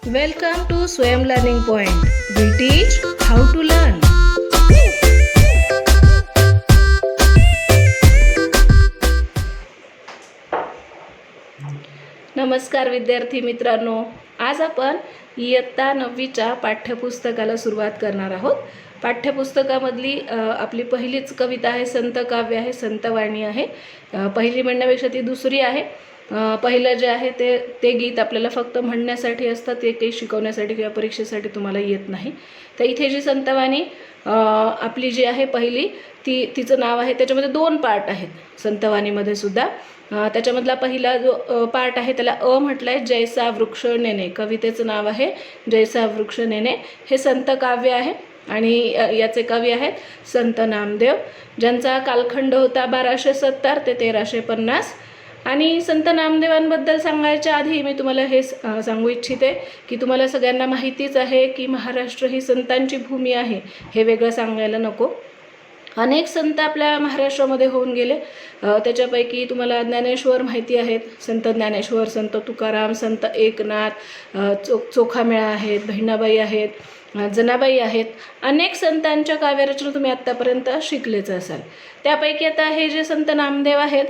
Welcome to Swayam Learning Point. We teach how to learn. नमस्कार विद्यार्थी मित्रांनो, आज आपण इयत्ता 9वीच्या पाठ्यपुस्तकाला सुरुवात करणार आहोत. पाठ्यपुस्तकामधली आपली पहिलीच कविता आहे, संत काव्य आहे, संतवाणी आहे. पहिली म्हणण्यापेक्षा ती दुसरी आहे. पहिलं जे आहे ते गीत आपल्याला फक्त म्हणण्यासाठी असतं, ते काही शिकवण्यासाठी किंवा परीक्षेसाठी तुम्हाला येत नाही. तर इथे जी संतवाणी आपली जी आहे पहिली तिचं नाव आहे. त्याच्यामध्ये 2 पार्ट आहेत संतवाणीमध्ये सुद्धा. त्याच्यामधला पहिला जो पार्ट आहे त्याला म्हटलं आहे, जैसा वृक्ष नेणे. कवितेचं नाव आहे जैसा वृक्ष नेणे. हे संत काव्य आहे आणि याचे कवी आहेत संत नामदेव, ज्यांचा कालखंड होता 1270 ते 1350. आणि संत नामदेवांबद्दल सांगायच्या आधी मी तुम्हाला हे सांगू इच्छिते की तुम्हाला सगळ्यांना माहितीच आहे की महाराष्ट्र ही संतांची भूमी आहे. हे वेगळं सांगायला नको. अनेक संत आपल्या महाराष्ट्रामध्ये होऊन गेले. त्याच्यापैकी तुम्हाला ज्ञानेश्वर माहिती आहेत, संत ज्ञानेश्वर, संत तुकाराम, संत एकनाथ, चोखामेळा आहेत, बहिणाबाई आहेत, जनाबाई आहेत. अनेक संतांच्या काव्यरचना तुम्ही आत्तापर्यंत शिकलेच असाल. त्यापैकी आता हे जे संत नामदेव आहेत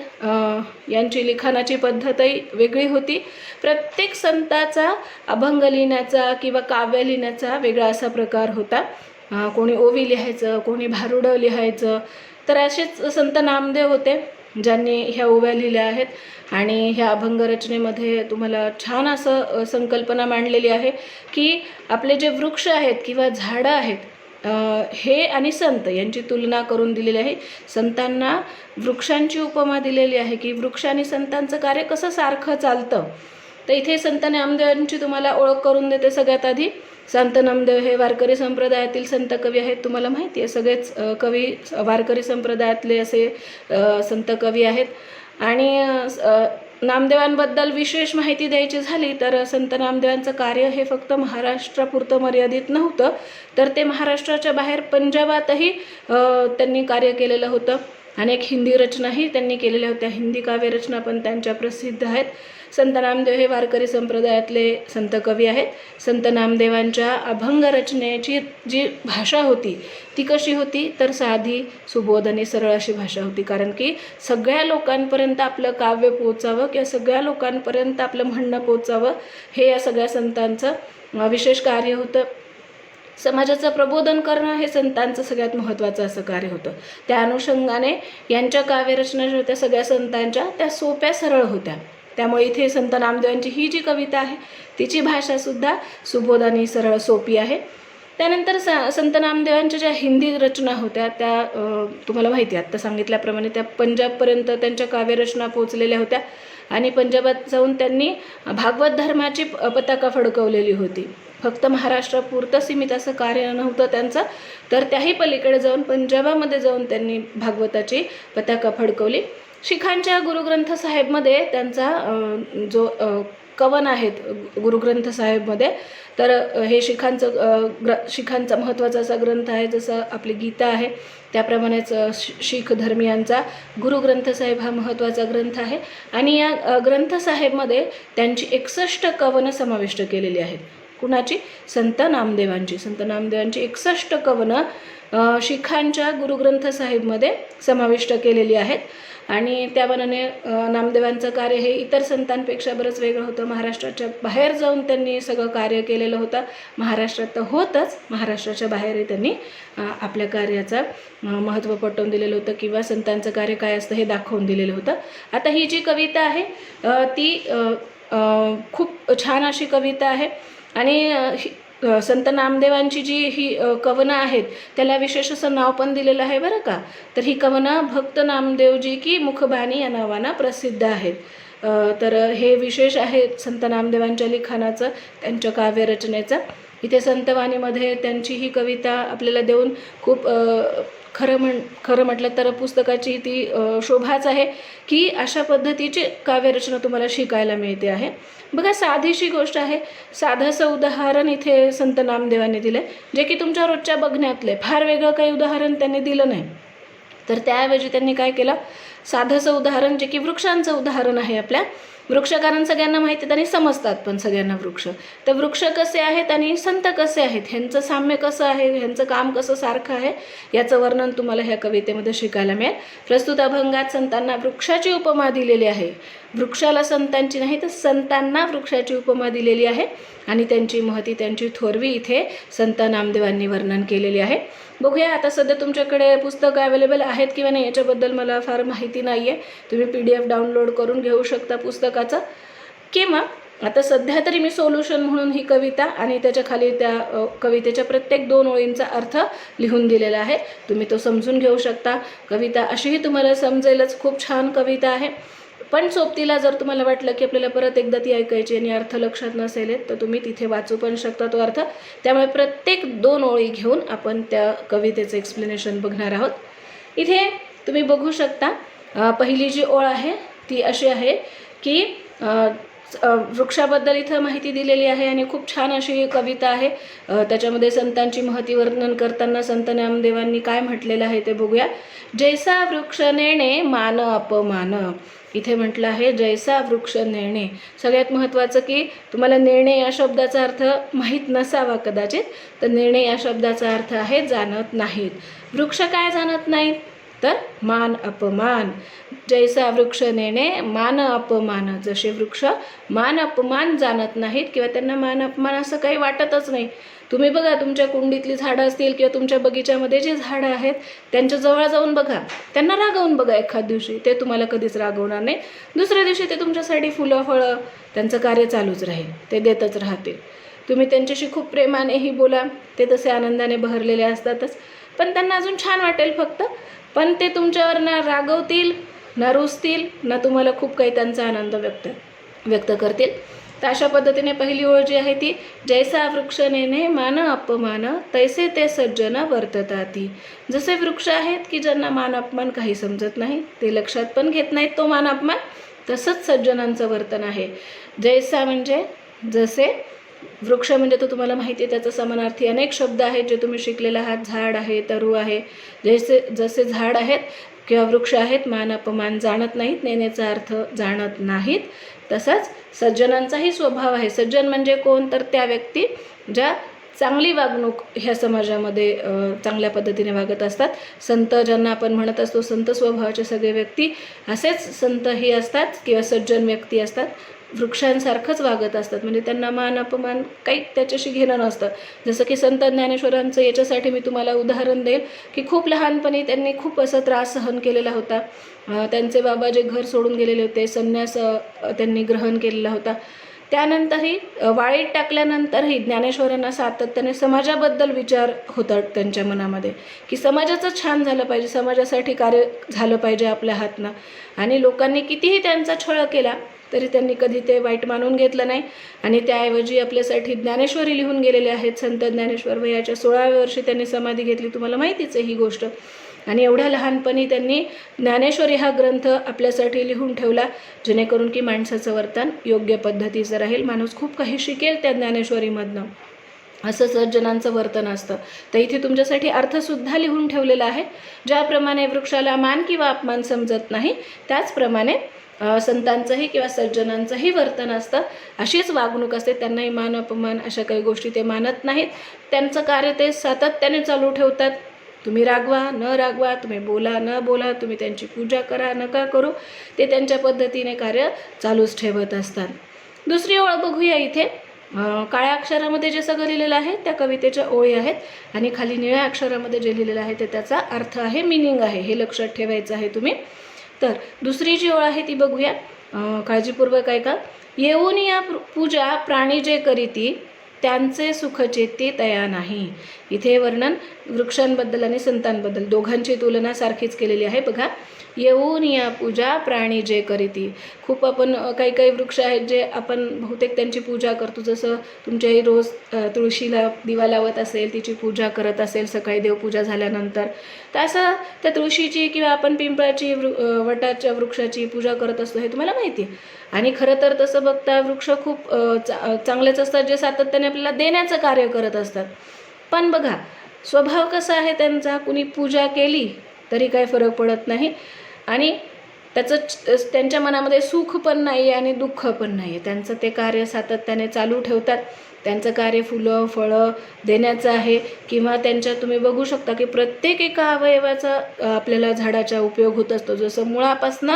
यांची लिखाणाची पद्धतही वेगळी होती. प्रत्येक संताचा अभंग लिहिण्याचा किंवा काव्य लिहिण्याचा वेगळा असा प्रकार होता. कोणी ओवी लिहायचं, कोणी भारुडं लिहायचं. तर असेच संत नामदेव होते ज्यांनी ह्या ओव्या लिहिल्या आहेत. आणि ह्या अभंगरचनेमध्ये तुम्हाला छान असं संकल्पना मांडलेली आहे की आपले जे वृक्ष आहेत किंवा झाडं आहेत हे आणि संत यांची तुलना करून दिलेली आहे. संतांना वृक्षांची उपमा दिलेली आहे की वृक्ष आणि संतांचं कार्य कसं सारखं चालतं. तर इथे संत नामदेवांची तुम्हाला ओळख करून देते. सगळ्यात आधी संत नामदेव हे वारकरी संप्रदायातील संत कवी आहेत. तुम्हाला माहिती आहे सगळेच कवी वारकरी संप्रदायातले असे संत कवी आहेत. आणि नामदेवांबद्दल विशेष माहिती द्यायची झाली तर संत नामदेवांचं कार्य हे फक्त महाराष्ट्रापुरतं मर्यादित नव्हतं, तर ते महाराष्ट्राच्या बाहेर पंजाबातही त्यांनी कार्य केलेलं होतं. अनेक हिंदी रचनाही त्यांनी केलेल्या होत्या. हिंदी काव्यरचना पण त्यांच्या प्रसिद्ध आहेत. संत नामदेव हे वारकरी संप्रदायातले संत कवी आहेत. संत नामदेवांच्या अभंग रचनेची जी भाषा होती ती कशी होती तर साधी, सुबोध आणि सरळ अशी भाषा होती. कारण की सगळ्या लोकांपर्यंत आपलं काव्य पोचावं किंवा सगळ्या लोकांपर्यंत आपलं म्हणणं पोचावं हे या सगळ्या संतांचं विशेष कार्य होतं. समाजाचं प्रबोधन करणं हे संतांचं सगळ्यात महत्त्वाचं असं कार्य होतं. त्या अनुषंगाने यांच्या काव्यरचना ज्या होत्या सगळ्या संतांच्या त्या सोप्या सरळ होत्या. त्यामुळे इथे संत नामदेवांची ही जी कविता आहे तिची भाषासुद्धा सुबोध आणि सरळ सोपी आहे. त्यानंतर संत नामदेवांच्या ज्या हिंदी रचना होत्या त्या तुम्हाला माहिती आहे आत्ता सांगितल्याप्रमाणे त्या पंजाबपर्यंत त्यांच्या काव्यरचना पोचलेल्या होत्या. आणि पंजाबात जाऊन त्यांनी भागवत धर्माची पताका फडकवलेली होती. फक्त महाराष्ट्रापुरतं सीमित असं कार्य नव्हतं त्यांचं, तर त्याही पलीकडे जाऊन पंजाबामध्ये जाऊन त्यांनी भागवताची पताका फडकवली. शिखांच्या गुरुग्रंथ साहेबमध्ये त्यांचा जो कवन आहेत गुरुग्रंथ साहेबमध्ये, तर हे शिखांचा महत्त्वाचा असा ग्रंथ आहे. जसं आपली गीता आहे त्याप्रमाणेच शीख धर्मियांचा गुरुग्रंथ साहेब हा महत्त्वाचा ग्रंथ आहे. आणि या ग्रंथ साहेबमध्ये त्यांची 61 कवनं समाविष्ट केलेली आहेत. कुणाची? संत नामदेवांची. संत नामदेवांची 61 कवनं शिखांच्या गुरुग्रंथ साहेबमध्ये समाविष्ट केलेली आहेत. आणि त्या मानाने नामदेवांचं कार्य हे इतर संतांपेक्षा बरंच वेगळं होतं. महाराष्ट्राच्या बाहेर जाऊन त्यांनी सगळं कार्य केलेलं होतं. महाराष्ट्रात तर होतंच, महाराष्ट्राच्या बाहेरही त्यांनी आपल्या कार्याचं महत्त्व पटवून दिलेलं होतं किंवा संतांचं कार्य काय असतं हे दाखवून दिलेलं होतं. आता ही जी कविता आहे ती खूप छान अशी कविता आहे. आणि संत नामदेवांची जी ही कवनं आहेत त्याला विशेष असं नाव पण दिलेलं आहे बरं का. तर ही कवनं भक्त नामदेवजी की मुखबाणी या नावानं प्रसिद्ध आहेत. तर हे विशेष आहे संत नामदेवांच्या लिखाणाचं, त्यांच्या काव्यरचनेचं. इथे संतवाणीमध्ये त्यांची ही कविता आपल्याला देऊन खूप खरं म्हटलं तर पुस्तकाची ती शोभाच आहे की अशा पद्धतीची काव्यरचना तुम्हाला शिकायला मिळते आहे. बघा साधीशी गोष्ट आहे. साधंसं उदाहरण इथे संत नामदेवांनी दिलं जे की तुमच्या रोजच्या बघण्यातले, फार वेगळं काही उदाहरण त्यांनी दिलं नाही. तर त्याऐवजी त्यांनी काय केलं, साधंसं उदाहरण जे की वृक्षांचं उदाहरण आहे आपल्या. वृक्ष कारण सगळ्यांना माहिती आहेत आणि समजतात पण सगळ्यांना वृक्ष. तर वृक्ष कसे आहेत आणि संत कसे आहेत, ह्यांचं साम्य कसं आहे, ह्यांचं काम कसं सारखं आहे, याचं वर्णन तुम्हाला ह्या कवितेमध्ये शिकायला मिळेल. प्रस्तुत अभंगात संतांना वृक्षाची उपमा दिलेली आहे. वृक्षाला संतांची नाही तर संतांना वृक्षाची उपमा दिलेली आहे आणि त्यांची महती, त्यांची थोरवी इथे संत नामदेवांनी वर्णन केलेली आहे. बघूया आता सध्या तुमच्याकडे पुस्तकं अवेलेबल आहेत किंवा नाही याच्याबद्दल मला फार माहिती नाही आहे. तुम्ही PDF डाउनलोड करून घेऊ शकता पुस्तकाचं, किंवा आता सध्या तरी मी सोल्युशन म्हणून ही कविता आणि त्याच्या खाली त्या कवितेच्या प्रत्येक 2 ओळींचा अर्थ लिहून दिलेला आहे. तुम्ही तो समजून घेऊ शकता. कविता अशीही तुम्हाला समजेलच, खूप छान कविता आहे. पण सोबतीला जर तुम्हाला वाटलं की आपल्याला परत एकदा ती ऐकायची आणि अर्थ लक्षात नसेल तर तुम्ही तिथे वाचू पण शकता तो अर्थ. त्यामुळे प्रत्येक 2 ओळी घेऊन आपण त्या कवितेचं एक्सप्लेनेशन बघणार आहोत. इथे तुम्ही बघू शकता पहिली जी ओळ आहे ती अशी आहे की वृक्षाबद्दल इथं माहिती दिलेली आहे आणि खूप छान अशी कविता आहे. त्याच्यामध्ये संतांची महती वर्णन करताना संत नामदेवांनी काय म्हटलेलं आहे ते बघूया. जैसा वृक्ष नेणे मान अपमान. इथे म्हटलं आहे जैसा वृक्ष नेणे. सगळ्यात महत्त्वाचं की तुम्हाला नेणे या शब्दाचा अर्थ माहीत नसावा कदाचित. तर नेणे या शब्दाचा अर्थ आहे जाणत नाहीत. वृक्ष काय जाणत नाहीत तर मान अपमान. जैसा वृक्ष नेणे मान अपमान. जसे वृक्ष मान अपमान जाणत नाहीत किंवा त्यांना मान अपमान असं काही वाटतच नाही. तुम्ही बघा तुमच्या कुंडीतली झाडं असतील किंवा तुमच्या बगीच्यामध्ये जे झाडं आहेत त्यांच्या जवळ जाऊन बघा, त्यांना रागवून बघा. एखाद दिवशी ते तुम्हाला कधीच रागवणार नाही. दुसऱ्या दिवशी ते तुमच्यासाठी फुलं फळं त्यांचं कार्य चालूच राहील, ते देतच राहतील. तुम्ही त्यांच्याशी खूप प्रेमानेही बोला, ते तसे आनंदाने बहरलेले असतातच. पण त्यांना अजून छान वाटेल फक्त, पण ते तुमच्यावर ना रागवतील ना रुसतील ना तुम्हाला खूप काही त्यांचा आनंद व्यक्त करतील. तर अशा पद्धतीने पहिली ओळ जी आहे ती जैसा वृक्ष नेणे मान अपमान तैसे ते सज्जन वर्तताती. जसे वृक्ष आहेत की ज्यांना मान अपमान काही समजत नाही, ते लक्षात पण घेत नाहीत तो मान अपमान, तसंच सज्जनांचं वर्तन आहे. जैसा म्हणजे जसे, वृक्ष म्हणजे तो तुम्हाला माहिती आहे त्याचा समानार्थी अनेक शब्द आहेत जे तुम्ही शिकलेले आहात. झाड आहे, तरू आहे. जसे झाड आहेत किंवा वृक्ष आहेत मान अपमान जाणत नाहीत, नेण्याचा अर्थ जाणत नाहीत. तसाच सज्जनांचाही स्वभाव आहे. सज्जन म्हणजे कोण तर त्या व्यक्ती ज्या चांगली वागणूक ह्या समाजामध्ये चांगल्या पद्धतीने वागत असतात. संत ज्यांना आपण म्हणत असतो संत स्वभावाचे सगळे व्यक्ती असेच संतही असतात किंवा सज्जन व्यक्ती असतात. वृक्षांसारखंच वागत असतात, म्हणजे त्यांना मान अपमान काही त्याच्याशी घेणं नसतं. जसं की संत ज्ञानेश्वरांचं याच्यासाठी मी तुम्हाला उदाहरण देईल की खूप लहानपणी त्यांनी खूप असा त्रास सहन केलेला होता. त्यांचे बाबा जे घर सोडून गेलेले होते, संन्यास त्यांनी ग्रहण केलेला होता. त्यानंतरही वाळीत टाकल्यानंतरही ज्ञानेश्वरांना सातत्याने समाजाबद्दल विचार होतात त्यांच्या मनामध्ये की समाजाचं छान झालं पाहिजे, समाजासाठी कार्य झालं पाहिजे आपल्या हातनं. आणि लोकांनी कितीही त्यांचा छळ केला तरी त्यांनी कधी ते वाईट मानून घेतलं नाही आणि त्याऐवजी आपल्यासाठी ज्ञानेश्वरी लिहून गेलेले आहेत. संत ज्ञानेश्वर वयाच्या 16व्या वर्षी त्यांनी समाधी घेतली, तुम्हाला माहितीच आहे ही गोष्ट. आणि एवढ्या लहानपणी त्यांनी ज्ञानेश्वरी हा ग्रंथ आपल्यासाठी लिहून ठेवला जेणेकरून की माणसाचं वर्तन योग्य पद्धतीचं राहील, माणूस खूप काही शिकेल त्या ज्ञानेश्वरीमधनं. असं सज्जनांचं वर्तन असतं. तर इथे तुमच्यासाठी अर्थसुद्धा लिहून ठेवलेला आहे. ज्याप्रमाणे वृक्षाला मान किंवा अपमान समजत नाही त्याचप्रमाणे संतांचंही किंवा सज्जनांचंही वर्तन असतं. अशीच वागणूक असते. त्यांनाही मान अपमान अशा काही गोष्टी ते मानत नाहीत. त्यांचं कार्य ते सातत्याने चालू ठेवतात. तुम्ही रागवा न रागवा, तुम्ही बोला न बोला, तुम्ही त्यांची पूजा करा नका करू, ते त्यांच्या पद्धतीने कार्य चालूच ठेवत असतात. दुसरी ओळ बघूया. इथे काळ्या अक्षरामध्ये जे सगळं लिहिलेलं आहे त्या कवितेच्या ओळी आहेत आणि खाली निळ्या अक्षरामध्ये जे लिहिलेलं आहे ते त्याचा अर्थ आहे, मिनिंग आहे. हे लक्षात ठेवायचं आहे तुम्ही. तर दुसरी जी ओळ आहे ती बघूया, काळजीपूर्वक ऐका. येऊन या पूजा प्राणी जे करीती त्यांचे सुख चेते तया नाही. इथे वर्णन वृक्षांबद्दल आणि संतांबद्दल दोघांची तुलना सारखीच केलेली आहे. बघा, येऊन या पूजा प्राणी जे करीती. खूप आपण काही काही वृक्ष आहेत जे आपण बहुतेक त्यांची पूजा करतो. जसं तुमच्याही रोज तुळशीला दिवा लावत असेल, तिची पूजा करत असेल सकाळी देवपूजा झाल्यानंतर, तर असं त्या तुळशीची किंवा आपण पिंपळाची वटाच्या वृक्षाची पूजा करत असतो हे तुम्हाला माहिती आहे. आणि खरं तर तसं बघता वृक्ष खूप चांगलेच असतात जे सातत्याने आपल्याला देण्याचं कार्य करत असतात. पण बघा स्वभाव कसा आहे त्यांचा, कुणी पूजा केली तरी काही फरक पडत नाही आणि त्यांच्या मनामध्ये सुख पण नाही आहे आणि दुःख पण नाही आहे. त्यांचं ते कार्य सातत्याने चालू ठेवतात. त्यांचं कार्य फुलं फळं देण्याचं आहे किंवा त्यांच्या तुम्ही बघू शकता की प्रत्येक एका अवयवाचा आपल्याला झाडाचा उपयोग होत असतो. जसं मुळापासून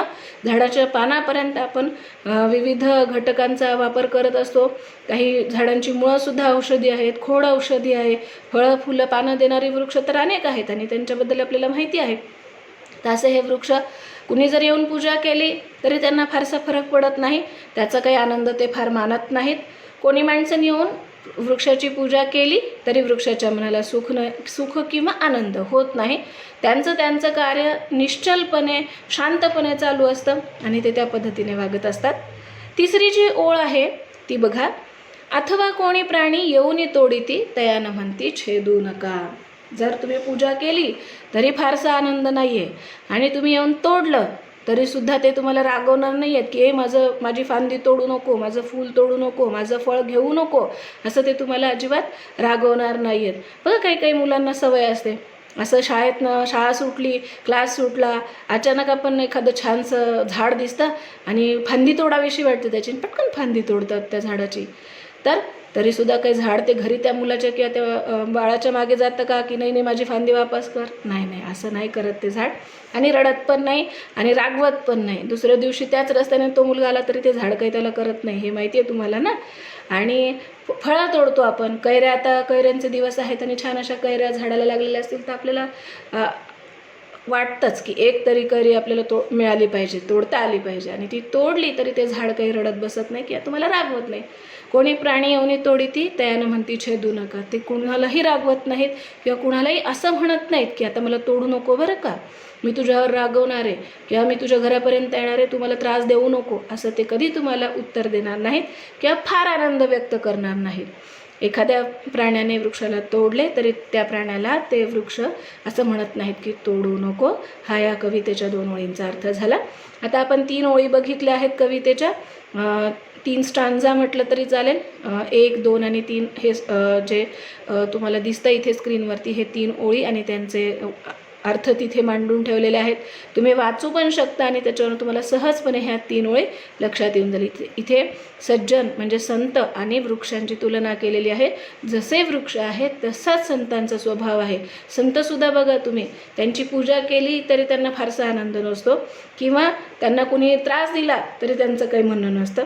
झाडाच्या पानापर्यंत आपण विविध घटकांचा वापर करत असतो. काही झाडांची मुळंसुद्धा औषधी आहेत, खोड औषधी आहे, फळं फुलं पानं देणारी वृक्ष तर अनेक आहेत आणि त्यांच्याबद्दल आपल्याला माहिती आहे. तर असे हे वृक्ष कुणी जर येऊन पूजा केली तरी त्यांना फारसा फरक पडत नाही, त्याचा काही आनंद ते फार मानत नाहीत. कोणी माणसाने येऊन वृक्षाची पूजा केली तरी वृक्षाच्या मनाला सुख किंवा आनंद होत नाही. त्यांचं कार्य निश्चलपणे शांतपणे चालू असतं आणि ते त्या पद्धतीने वागत असतात. तिसरी जी ओळ आहे ती बघा, अथवा कोणी प्राणी येऊनी तोडीती तयानं म्हणती छेदू नका. जर तुम्ही पूजा केली तरी फारसा आनंद नाही आहे आणि तुम्ही येऊन तोडलं तरीसुद्धा ते तुम्हाला रागवणार नाही आहेत की माझी फांदी तोडू नको, माझं फूल तोडू नको, माझं फळ घेऊ नको, असं ते तुम्हाला अजिबात रागवणार नाही आहेत. बघा काही काही मुलांना सवय असते, असं शाळा सुटली, क्लास सुटला, अचानक आपण एखादं छानसं झाड दिसतं आणि फांदी तोडावीशी वाटते त्याची, पटकन फांदी तोडतात त्या झाडाची. तरीसुद्धा काही झाड ते घरी त्या मुलाच्या किंवा त्या बाळाच्या मागे जातं का की नाही माझी फांदी वापस कर? नाही, असं नाही करत ते झाड आणि रडत पण नाही आणि रागवत पण नाही. दुसऱ्या दिवशी त्याच रस्त्याने तो मुलगा आला तरी ते झाड काही त्याला करत नाही, हे माहिती आहे तुम्हाला ना. आणि फळं तोडतो आपण, कैऱ्या, आता कैऱ्यांचे दिवस आहेत आणि छान अशा कैऱ्या झाडाला लागलेल्या असतील तर आपल्याला वाटतंच की एक तरी कैरी आपल्याला मिळाली पाहिजे, तोडता आली पाहिजे आणि ती तोडली तरी ते झाड काही रडत बसत नाही किंवा तुम्हाला रागवत नाही. कोणी प्राणी येऊनी तोडीती तयानं म्हणती छेदू नका. ते कुणालाही रागवत नाहीत किंवा कुणालाही असं म्हणत नाहीत की आता मला तोडू नको बरं का, मी तुझ्यावर रागवणार आहे किंवा मी तुझ्या घरापर्यंत येणार आहे, तू मला त्रास देऊ नको, असं ते कधी तुम्हाला उत्तर देणार नाहीत किंवा फार आनंद व्यक्त करणार नाहीत. एखाद्या प्राण्याने वृक्षाला तोडले तरी त्या प्राण्याला ते वृक्ष असं म्हणत नाहीत की तोडू नको. हा या कवितेच्या 2 ओळींचा अर्थ झाला. आता आपण 3 ओळी बघितल्या आहेत कवितेच्या. 3 स्टांजा म्हटलं तरी चालेल. 1, 2 आणि 3 हे जे तुम्हाला दिसतं इथे स्क्रीनवरती, हे 3 ओळी आणि त्यांचे अर्थ तिथे मांडून ठेवलेले आहेत. तुम्ही वाचू पण शकता आणि त्याच्यावर तुम्हाला सहजपणे ह्या 3 ओळी लक्षात येऊन जाईल. इथे सज्जन म्हणजे संत आणि वृक्षांची तुलना केलेली आहे. जसे वृक्ष आहेत तसाच संतांचा स्वभाव आहे. संतसुद्धा बघा तुम्ही, त्यांची पूजा केली तरी त्यांना फारसा आनंद नसतो किंवा त्यांना कुणी त्रास दिला तरी त्यांचं काही म्हणणं नसतं.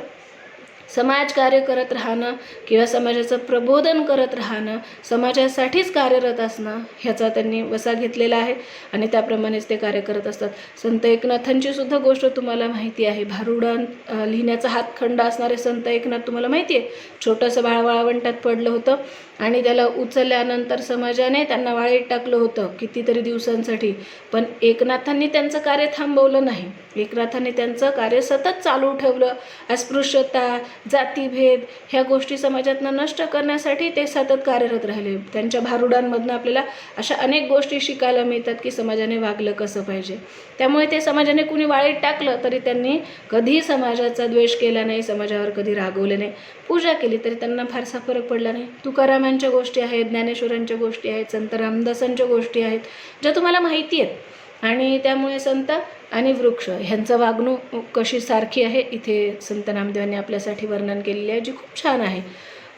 समाजकार्य करत राहणं किंवा समाजाचं प्रबोधन करत राहणं, समाजासाठीच कार्यरत असणं ह्याचा त्यांनी वसा घेतलेला आहे आणि त्याप्रमाणेच ते कार्य करत असतात. संत एकनाथांची सुद्धा गोष्ट तुम्हाला माहिती आहे. भारुडान लिहिण्याचा हातखंड असणारे संत एकनाथ तुम्हाला माहिती आहे. छोटंसं बाळ वाळवंटात पडलं होतं आणि त्याला उचलल्यानंतर समाजाने त्यांना वाळीत टाकलं होतं कितीतरी दिवसांसाठी, पण एकनाथांनी त्यांचं कार्य थांबवलं नाही. एकनाथांनी त्यांचं कार्य सतत चालू ठेवलं. अस्पृश्यता, जातीभेद ह्या गोष्टी समाजातनं नष्ट करण्यासाठी ते सतत कार्यरत राहिले. त्यांच्या भारुडांमधनं आपल्याला अशा अनेक गोष्टी शिकायला मिळतात की समाजाने वागलं कसं पाहिजे. त्यामुळे ते समाजाने कुणी वाळीत टाकलं तरी त्यांनी कधी समाजाचा द्वेष केला नाही, समाजावर कधी रागवले नाही. पूजा केली तरी त्यांना फारसा फरक पडला नाही. तुकारामांच्या गोष्टी आहेत, ज्ञानेश्वरांच्या गोष्टी आहेत, संत रामदासांच्या गोष्टी आहेत ज्या तुम्हाला माहिती आहेत. आणि त्यामुळे संत आणि वृक्ष ह्यांचं वागणूक कशी सारखी आहे इथे संत नामदेवांनी आपल्यासाठी वर्णन केलेली आहे, जी खूप छान आहे.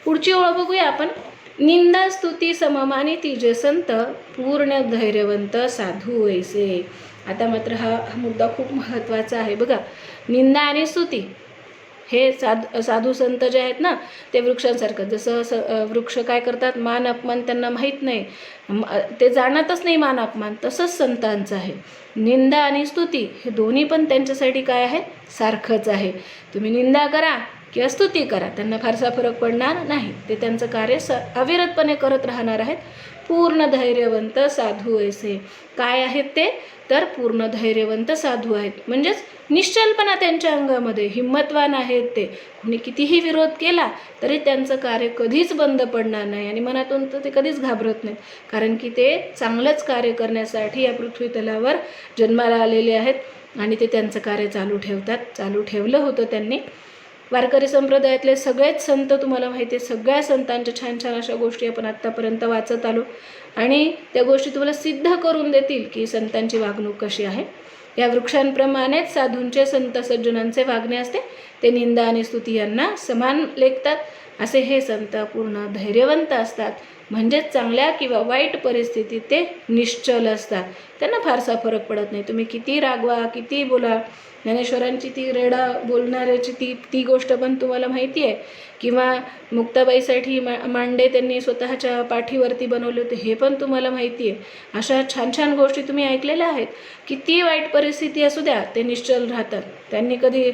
पुढची ओळ बघूया आपण. निंदा स्तुती सममानी तिजे संत, पूर्ण धैर्यवंत साधू ऐसे. आता मात्र हा मुद्दा खूप महत्त्वाचा आहे. बघा, निंदा आणि स्तुती हे साधू संत जे आहेत ना ते वृक्षांसारखं. जसं वृक्ष काय करतात, मान अपमान त्यांना माहीत नाही, ते जाणतच नाही मान अपमान, तसंच संतांचं आहे. निंदा आणि स्तुती हे दोन्ही पण त्यांच्यासाठी काय आहे, सारखंच आहे. तुम्ही निंदा करा किंवा स्तुती करा, त्यांना फारसा फरक पडणार नाही. ते त्यांचं कार्य अविरतपणे करत राहणार आहेत. पूर्ण धैर्यवंत साधू ऐसे. काय आहेत ते, तर पूर्ण धैर्यवंत साधू आहेत. म्हणजेच निश्चलपणा त्यांच्या अंगामध्ये, हिम्मतवान आहेत ते. कुणी कितीही विरोध केला तरी त्यांचं कार्य कधीच बंद पडणार नाही आणि मनातून तर ते कधीच घाबरत नाहीत, कारण की ते चांगलंच कार्य करण्यासाठी या पृथ्वी तलावर जन्माला आलेले आहेत आणि ते त्यांचं कार्य चालू ठेवतात. चालू ठेवलं होतं त्यांनी. वारकरी संप्रदायातले सगळेच संत तुम्हाला माहिती आहे. सगळ्या संतांच्या छान छान अशा गोष्टी आपण आत्तापर्यंत वाचत आलो आणि त्या गोष्टी तुम्हाला सिद्ध करून देतील की संतांची वागणूक कशी आहे. या वृक्षांप्रमाणेच साधूंचे संत सज्जनांचे वागणे असते, ते निंदा आणि स्तुती यांना समान लेखतात. असे हे संत पूर्ण धैर्यवंत असतात, म्हणजेच चांगल्या किंवा वाईट परिस्थितीत ते निश्चल असतात. त्यांना फारसा फरक पडत नाही. तुम्ही किती रागवा, किती बोला. ज्ञानेश्वरांची ती रेडा बोलणाऱ्याची ती गोष्ट पण तुम्हाला माहिती आहे, किंवा मुक्ताबाईसाठी मांडे त्यांनी स्वतःच्या पाठीवरती बनवले होते, हे पण तुम्हाला माहिती आहे. अशा छान छान गोष्टी तुम्ही ऐकलेल्या आहेत. किती वाईट परिस्थिती असू द्या, ते निश्चल राहतात. त्यांनी कधी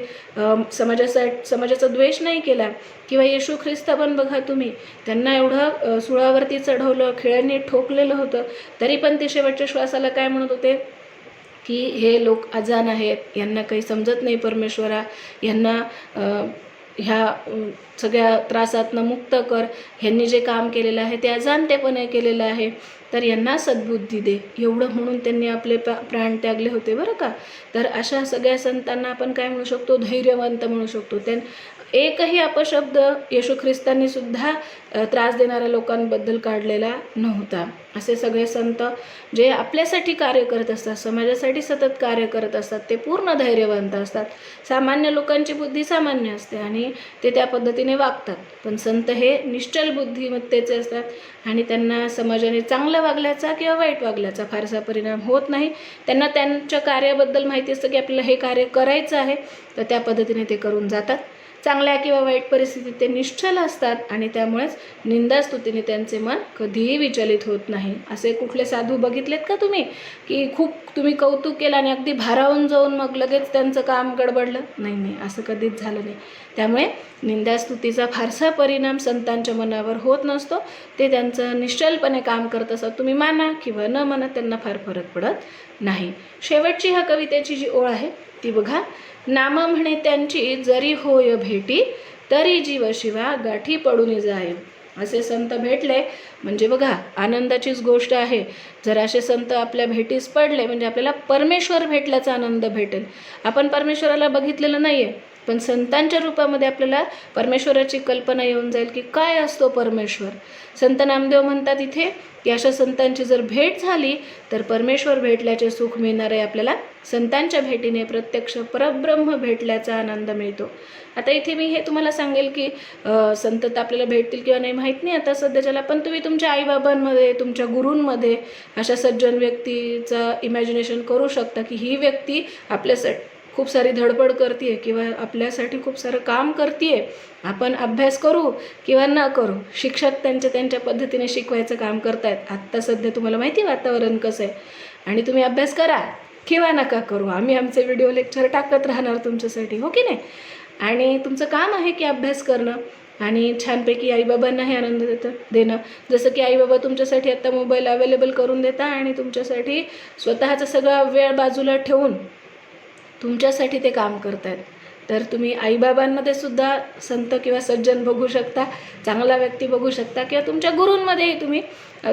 समाजाचा द्वेष नाही केला. किंवा येशू ख्रिस्त पण बघा तुम्ही, त्यांना एवढं सुळावरती चढवलं, खिळ्यांनी ठोकलेलं होतं, तरी पण ते शेवटच्या श्वासाला काय म्हणत होते की हे लोक अजाण आहेत, यांना काही समजत नाही परमेश्वरा, यांना ह्या सगळ्या त्रासातनं मुक्त कर. ह्यांनी जे काम केलेलं आहे ते अजाणतेपणे केलेलं आहे, तर यांना सद्बुद्धी दे, एवढं म्हणून त्यांनी आपले प्राण त्यागले होते बरं का. तर अशा सगळ्या संतांना आपण काय म्हणू शकतो, धैर्यवंत म्हणू शकतो. एकही अपशब्द येशू ख्रिस्तांनी सुद्धा त्रास देणाऱ्या लोकांबद्दल काढलेला नव्हता. असे सगळे संत जे आपल्यासाठी कार्य करत असतात, समाजासाठी सतत कार्य करत असतात, ते पूर्ण धैर्यवंत असतात. सामान्य लोकांची बुद्धी सामान्य असते आणि ते त्या पद्धतीने वागतात, पण संत हे निश्चल बुद्धिमत्तेचे असतात आणि त्यांना समाजाने चांगलं वागल्याचा किंवा वाईट वागल्याचा फारसा परिणाम होत नाही. त्यांना त्यांच्या कार्याबद्दल माहिती असतं की आपल्याला हे कार्य करायचं आहे, तर त्या पद्धतीने ते करून जातात. चांगल्या किंवा वाईट परिस्थितीत ते निश्चल असतात आणि त्यामुळेच निंदास्तुतीने त्यांचे मन कधीही विचलित होत नाही. असे कुठले साधू बघितलेत का तुम्ही की खूप तुम्ही कौतुक केलं आणि अगदी भारावून जाऊन मग लगेच त्यांचं काम गडबडलं? नाही, असं कधीच झालं नाही. त्यामुळे निंदास्तुतीचा फारसा परिणाम संतांच्या मनावर होत नसतो. ते त्यांचं निश्चलपणे काम करत असतात. तुम्ही माना किंवा न माना, त्यांना फार फरक पडत नाही. शेवटची ह्या कवितेची जी ओळ आहे ती बघा. नाम म्हणे त्यांची जरी होय भेटी, तरी जीव शिवा गाठी पडून जाय. असे संत भेटले म्हणजे बघा आनंदाचीच गोष्ट आहे. जर असे संत आपल्या भेटीस पडले म्हणजे आपल्याला परमेश्वर भेटल्याचा आनंद भेटेल. आपण परमेश्वराला बघितलेलं नाही आहे, पण संतांच्या रूपामध्ये आपल्याला परमेश्वराची कल्पना येऊन जाईल की काय असतो परमेश्वर. संत नामदेव म्हणतात इथे की अशा संतांची जर भेट झाली तर परमेश्वर भेटल्याचे सुख मिळणार आहे आपल्याला. संतांच्या भेटीने प्रत्यक्ष परब्रह्म भेटल्याचा आनंद मिळतो. आता इथे मी हे तुम्हाला सांगेल की संत तर आपल्याला भेटतील किंवा नाही माहीत नाही आता सध्याच्याला, पण तुम्ही तुमच्या आईबाबांमध्ये, तुमच्या गुरूंमध्ये अशा सज्जन व्यक्तीचं इमॅजिनेशन करू शकता की ही व्यक्ती आपल्यासाठी खूप सारी धडपड करते आहे किंवा आपल्यासाठी खूप सारं काम करते आहे. आपण अभ्यास करू किंवा न करू, शिक्षक त्यांच्या पद्धतीने शिकवायचं काम करतायत. आत्ता सध्या तुम्हाला माहिती वातावरण कसं आहे, आणि तुम्ही अभ्यास करा किंवा नका करू, आम्ही आमचे व्हिडिओ लेक्चर टाकत राहणार तुमच्यासाठी, हो की नाही. आणि तुमचं काम आहे की अभ्यास करणं आणि छानपैकी आईबाबांनाही आनंद देणं. जसं की आईबाबा तुमच्यासाठी आत्ता मोबाईल अवेलेबल करून देता आणि तुमच्यासाठी स्वतःचा सगळा वेळ बाजूला ठेवून तुमच्यासाठी ते काम करत आहेत. तर तुम्ही आईबाबांमध्ये सुद्धा संत किंवा सज्जन बघू शकता, चांगला व्यक्ती बघू शकता, किंवा तुमच्या गुरूंमध्येही तुम्ही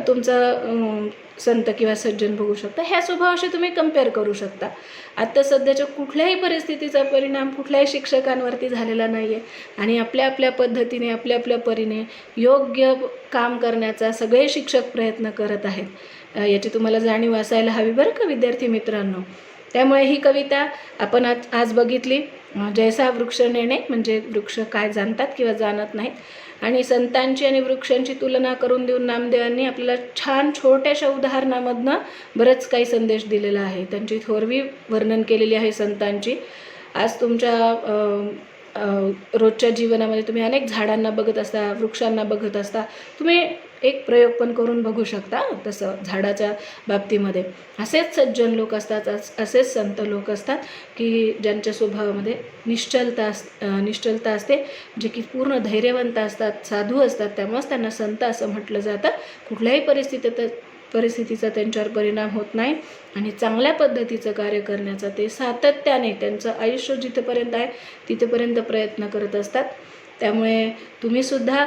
तुमचं संत किंवा सज्जन बघू शकता. ह्या स्वभावाशी तुम्ही कम्पेअर करू शकता. आत्ता सध्याच्या कुठल्याही परिस्थितीचा परिणाम कुठल्याही शिक्षकांवरती झालेला नाही आहे आणि आपल्या आपल्या पद्धतीने, आपल्या आपल्या परीने योग्य काम करण्याचा सगळे शिक्षक प्रयत्न करत आहेत. याची तुम्हाला जाणीव असायला हवी बरं का विद्यार्थी मित्रांनो. त्यामुळे ही कविता आपण आज बघितली. जैसा वृक्ष नेणे म्हणजे वृक्ष काय जाणतात किंवा जाणत नाहीत, आणि संतांची आणि वृक्षांची तुलना करून देऊन नामदेवांनी आपल्याला छान छोट्याशा उदाहरणामधनं बरंच काही संदेश दिलेला आहे. त्यांची थोरवी वर्णन केलेली आहे संतांची. आज तुमच्या रोजच्या जीवनामध्ये तुम्ही अनेक झाडांना बघत असता, वृक्षांना बघत असता. तुम्ही एक प्रयोग पण करून बघू शकता. तसं झाडाच्या बाबतीमध्ये असेच सज्जन लोक असतात, असेच संत लोक असतात की ज्यांच्या स्वभावामध्ये निश्चलता असते, जे की पूर्ण धैर्यवंत असतात, साधू असतात. त्यामुळेच त्यांना संत असं म्हटलं जातं. कुठल्याही परिस्थितीचा त्यांच्यावर परिणाम होत नाही आणि चांगल्या पद्धतीचं कार्य करण्याचा ते सातत्याने त्यांचं आयुष्य जिथपर्यंत आहे तिथपर्यंत प्रयत्न करत असतात. त्यामुळे तुम्हीसुद्धा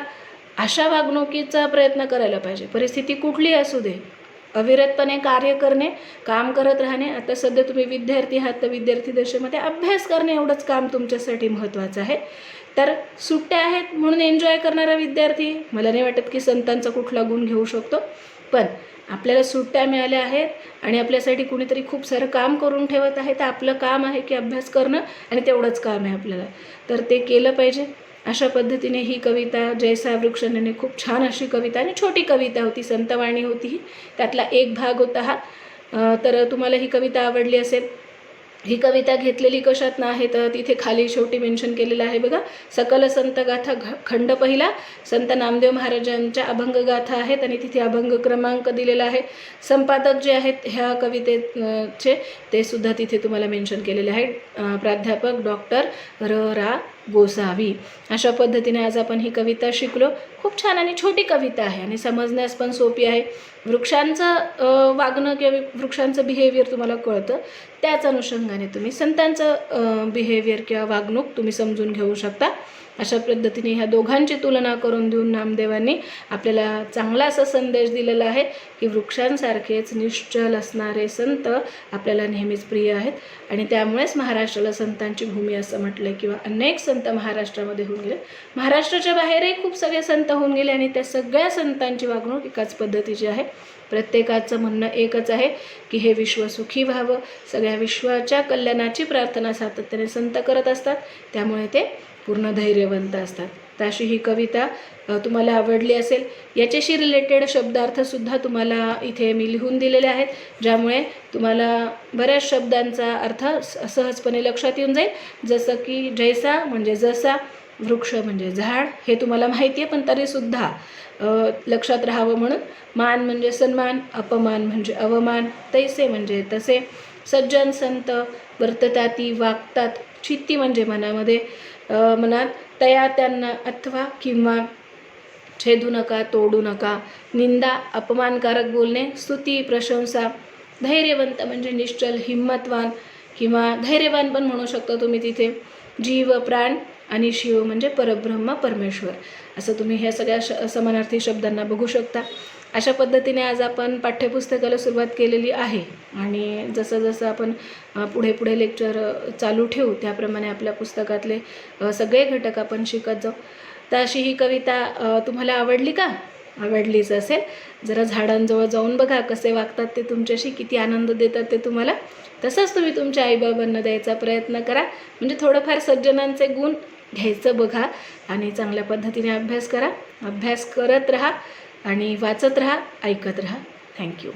अशा वागणुकीचा प्रयत्न करायला पाहिजे. परिस्थिती कुठली असू दे, अविरतपणे कार्य करणे, काम करत राहणे. आता सध्या तुम्ही विद्यार्थी आहात तर विद्यार्थी दशेमध्ये अभ्यास करणे एवढंच काम तुमच्यासाठी महत्त्वाचं आहे. तर सुट्ट्या आहेत म्हणून एन्जॉय करणारा विद्यार्थी मला नाही वाटत की संतांचा कुठला गुण घेऊ शकतो. पण आपल्याला सुट्ट्या मिळाल्या आहेत आणि आपल्यासाठी कुणीतरी खूप सारं काम करून ठेवत आहे, तर आपलं काम आहे की अभ्यास करणं आणि तेवढंच काम आहे आपल्याला, तर ते केलं पाहिजे. अशा पद्धतीने ही कविता जयसा वृक्षनेने खूप छान अशी कविता आणि छोटी कविता होती, संतवाणी होती ही, त्यातला एक भाग होता हा. तर तुम्हाला ही कविता आवडली असेल. ही कविता घेतलेली कशातनं आहे तर तिथे खाली शेवटी मेन्शन केलेलं आहे बघा, सकल संत गाथा खंड पहिला, संत नामदेव महाराजांच्या अभंग गाथा आहेत आणि तिथे अभंग क्रमांक दिलेला आहे. संपादक जे आहेत ह्या कवितेचे ते सुद्धा तिथे तुम्हाला मेन्शन केलेले आहे, प्राध्यापक डॉक्टर रा गोसावी. अशा पद्धतीने आज आपण ही शिकलो. खूप छान आणि छोटी कविता आहे आणि समजण्यास पण सोपी आहे. वृक्षांचं वागणं किंवा वृक्षांचं बिहेवियर तुम्हाला कळतं, त्याच अनुषंगाने तुम्ही संतांचं बिहेवियर किंवा वागणूक तुम्ही समजून घेऊ शकता. अशा पद्धतीने ह्या दोघांची तुलना करून देऊन नामदेवांनी आपल्याला चांगला असा संदेश दिलेला आहे की वृक्षांसारखेच निश्चल असणारे संत आपल्याला नेहमीच प्रिय आहेत आणि त्यामुळेच महाराष्ट्राला संतांची भूमी असं म्हटलं आहे किंवा अनेक संत महाराष्ट्रामध्ये होऊन गेले. महाराष्ट्राच्या बाहेरही खूप सगळे संत होऊन गेले आणि त्या सगळ्या संतांची वागणूक एकाच पद्धतीची आहे. प्रत्येकाचं म्हणणं एकच आहे की हे विश्व सुखी व्हावं, सगळ्या विश्वाच्या कल्याणाची प्रार्थना सातत्याने संत करत असतात, त्यामुळे ते पूर्ण धैर्यवंत असतात. तर अशी ही कविता तुम्हाला आवडली असेल. याच्याशी रिलेटेड शब्दार्थसुद्धा तुम्हाला इथे मी लिहून दिलेले आहेत, ज्यामुळे तुम्हाला बऱ्याच शब्दांचा अर्थ सहजपणे लक्षात येऊन जाईल. जसं की जैसा म्हणजे जसा, वृक्ष म्हणजे झाड, हे तुम्हाला माहिती आहे, पण तरीसुद्धा लक्षात राहावं म्हणून. मान म्हणजे सन्मान, अपमान म्हणजे अवमान, तैसे म्हणजे तसे, सज्जन संत वर्तताती वागतात, चित्ती म्हणजे मनामध्ये, मनात, तया त्यांना अथवा किंवा, छेदू नका तोडू नका, निंदा अपमानकारक बोलणे, स्तुती प्रशंसा, धैर्यवंत म्हणजे निश्चल हिम्मतवान किंवा धैर्यवान पण म्हणू शकता तुम्ही तिथे, जीव प्राण आणि शिव म्हणजे परब्रह्म परमेश्वर, असं तुम्ही ह्या सगळ्या समानार्थी शब्दांना बघू शकता. अशा पद्धतीने आज आपण पाठ्यपुस्तकाला सुरुवात केलेली आहे आणि जसं जसं आपण पुढे लेक्चर चालू ठेवू त्याप्रमाणे आपल्या पुस्तकातले सगळे घटक आपण शिकत जाऊ. तर अशी ही कविता तुम्हाला आवडली का? आवडलीच असेल. जरा झाडांजवळ जाऊन बघा कसे वागतात ते तुमच्याशी, किती आनंद देतात ते तुम्हाला. तसंच तुम्ही तुमच्या आईबाबांना द्यायचा प्रयत्न करा, म्हणजे थोडंफार सज्जनांचे गुण घ्यायचं बघा आणि चांगल्या पद्धतीने अभ्यास करा. अभ्यास करत राहा आणि वाचत राहा, ऐकत राहा. थँक्यू.